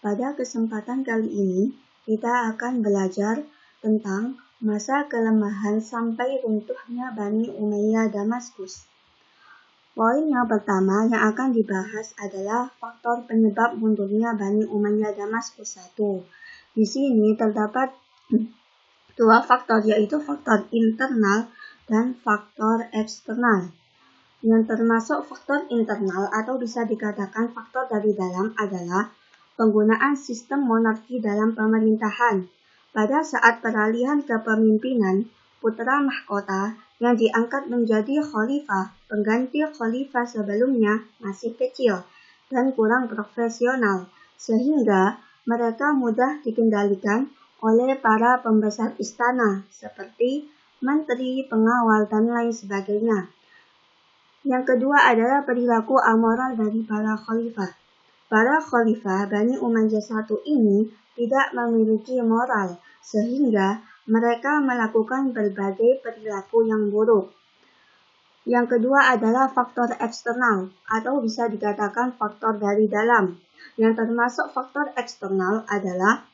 Pada kesempatan kali ini, kita akan belajar tentang masa kelemahan sampai runtuhnya Bani Umayyah Damaskus. Poin yang pertama yang akan dibahas adalah faktor penyebab mundurnya Bani Umayyah Damaskus 1. Di sini terdapat dua faktor, yaitu faktor internal dan faktor eksternal. Yang termasuk faktor internal atau bisa dikatakan faktor dari dalam adalah penggunaan sistem monarki dalam pemerintahan. Pada saat peralihan kepemimpinan, putra mahkota yang diangkat menjadi khalifah, pengganti khalifah sebelumnya masih kecil dan kurang profesional, sehingga mereka mudah dikendalikan oleh para pembesar istana seperti menteri, pengawal, dan lain sebagainya. Yang kedua adalah perilaku amoral dari para khalifah. Para khalifah Bani Umayyah I ini tidak memiliki moral, sehingga mereka melakukan berbagai perilaku yang buruk. Yang kedua adalah faktor eksternal, atau bisa dikatakan faktor dari dalam. Yang termasuk faktor eksternal adalah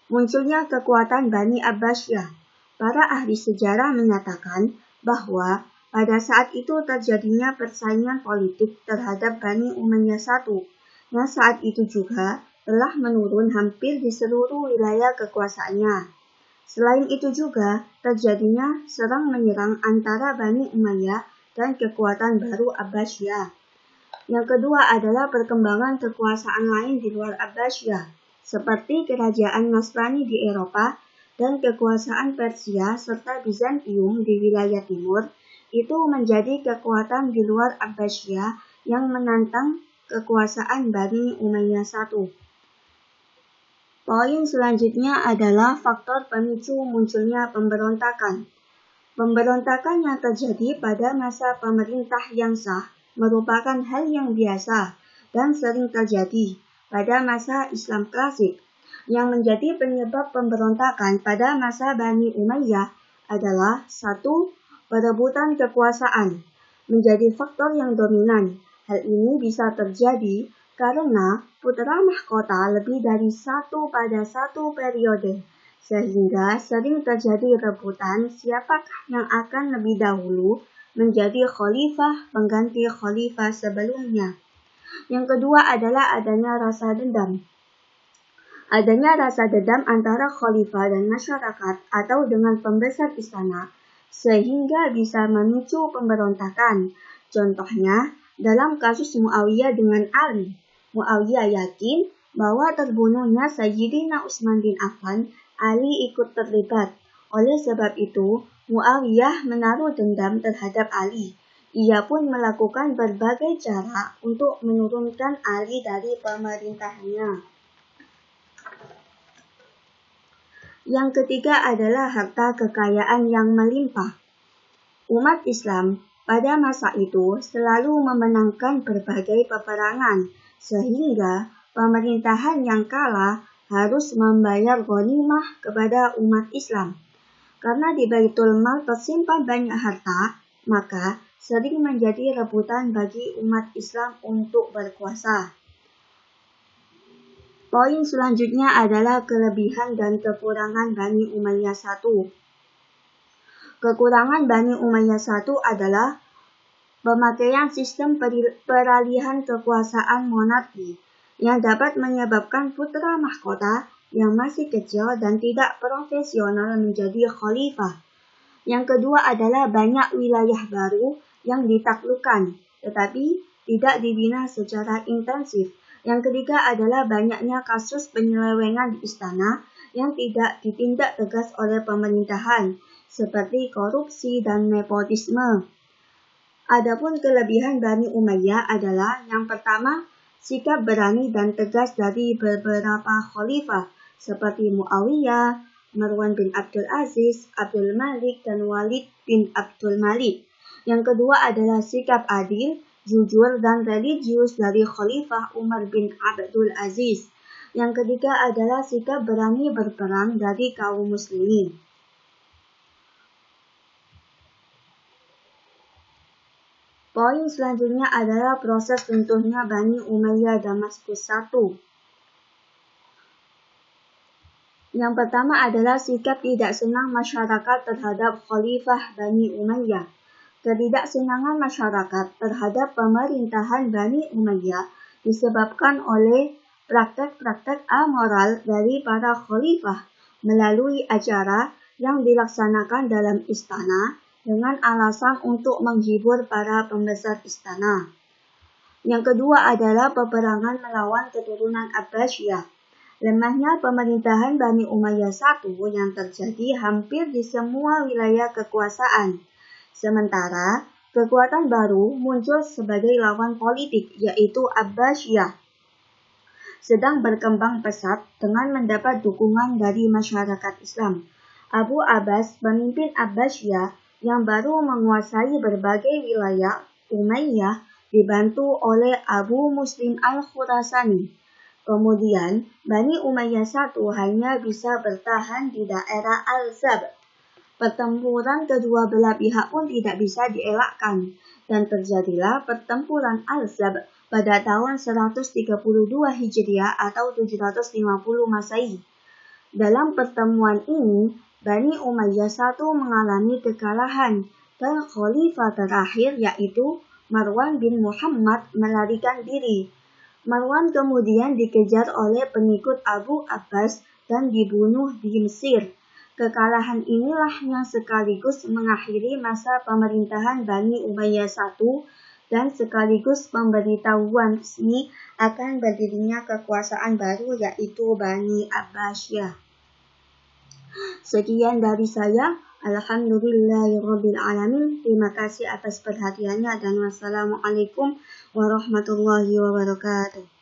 munculnya kekuatan Bani Abbasiyah. Para ahli sejarah menyatakan bahwa pada saat itu terjadinya persaingan politik terhadap Bani Umayyah I, yang saat itu juga telah menurun hampir di seluruh wilayah kekuasaannya. Selain itu juga terjadinya serang-menyerang antara Bani Umayyah dan kekuatan baru Abbasiyah. Yang kedua adalah perkembangan kekuasaan lain di luar Abbasiyah, seperti kerajaan Nasrani di Eropa dan kekuasaan Persia serta Bizantium di wilayah timur, itu menjadi kekuatan di luar Abbasiyah yang menantang kekuasaan Bani Umayyah I. Poin selanjutnya adalah faktor pemicu munculnya pemberontakan. Pemberontakan yang terjadi pada masa pemerintah yang sah merupakan hal yang biasa dan sering terjadi pada masa Islam klasik. Yang menjadi penyebab pemberontakan pada masa Bani Umayyah adalah 1. Perebutan kekuasaan menjadi faktor yang dominan. Hal ini bisa terjadi karena putra mahkota lebih dari satu pada satu periode, sehingga sering terjadi rebutan siapakah yang akan lebih dahulu menjadi khalifah pengganti khalifah sebelumnya. Yang kedua adalah adanya rasa dendam. Adanya rasa dendam antara khalifah dan masyarakat atau dengan pembesar istana, sehingga bisa memicu pemberontakan. Contohnya, dalam kasus Muawiyah dengan Ali. Muawiyah yakin bahwa terbunuhnya Sayyidina Utsman bin Affan, Ali ikut terlibat. Oleh sebab itu, Muawiyah menaruh dendam terhadap Ali. Ia pun melakukan berbagai cara untuk menurunkan Ali dari pemerintahannya. Yang ketiga adalah harta kekayaan yang melimpah. Umat Islam pada masa itu selalu memenangkan berbagai peperangan, sehingga pemerintahan yang kalah harus membayar ghanimah kepada umat Islam. Karena di Baitul Mal tersimpan banyak harta, maka sering menjadi rebutan bagi umat Islam untuk berkuasa. Poin selanjutnya adalah kelebihan dan kekurangan Bani Umayyah I. Kekurangan Bani Umayyah I adalah pemakaian sistem peralihan kekuasaan monarki yang dapat menyebabkan putra mahkota yang masih kecil dan tidak profesional menjadi khalifah. Yang kedua adalah banyak wilayah baru yang ditaklukkan, tetapi tidak dibina secara intensif. Yang ketiga adalah banyaknya kasus penyelewengan di istana yang tidak ditindak tegas oleh pemerintahan, seperti korupsi dan nepotisme. Adapun kelebihan Bani Umayyah adalah yang pertama, sikap berani dan tegas dari beberapa khalifah seperti Muawiyah, Marwan bin Abdul Aziz, Abdul Malik, dan Walid bin Abdul Malik. Yang kedua adalah sikap adil, jujur, dan religius dari Khalifah Umar bin Abdul Aziz. Yang ketiga adalah sikap berani berperang dari kaum muslimin. Poin selanjutnya adalah proses runtuhnya Bani Umayyah Damaskus I. Yang pertama adalah sikap tidak senang masyarakat terhadap Khalifah Bani Umayyah. Ketidaksenangan masyarakat terhadap pemerintahan Bani Umayyah disebabkan oleh praktek-praktek amoral dari para khalifah melalui acara yang dilaksanakan dalam istana dengan alasan untuk menghibur para pembesar istana. Yang kedua adalah peperangan melawan keturunan Abbasiyah. Lemahnya pemerintahan Bani Umayyah I yang terjadi hampir di semua wilayah kekuasaan. Sementara, kekuatan baru muncul sebagai lawan politik, yaitu Abbasiyah, sedang berkembang pesat dengan mendapat dukungan dari masyarakat Islam. Abu Abbas, pemimpin Abbasiyah yang baru menguasai berbagai wilayah Umayyah, dibantu oleh Abu Muslim al-Khurasani. Kemudian, Bani Umayyah I hanya bisa bertahan di daerah Al-Zab. Pertempuran kedua belah pihak pun tidak bisa dielakkan, dan terjadilah pertempuran Al-Zab pada tahun 132 Hijriah atau 750 Masehi. Dalam pertemuan ini, Bani Umayyah I mengalami kekalahan, dan khalifah terakhir yaitu Marwan bin Muhammad melarikan diri. Marwan kemudian dikejar oleh pengikut Abu Abbas dan dibunuh di Mesir. Kekalahan inilah yang sekaligus mengakhiri masa pemerintahan Bani Umayyah I dan sekaligus pemberitahuan resmi akan berdirinya kekuasaan baru yaitu Bani Abbasiyah. Sekian dari saya. Alhamdulillahirabbil alamin. Terima kasih atas perhatiannya dan wassalamualaikum warahmatullahi wabarakatuh.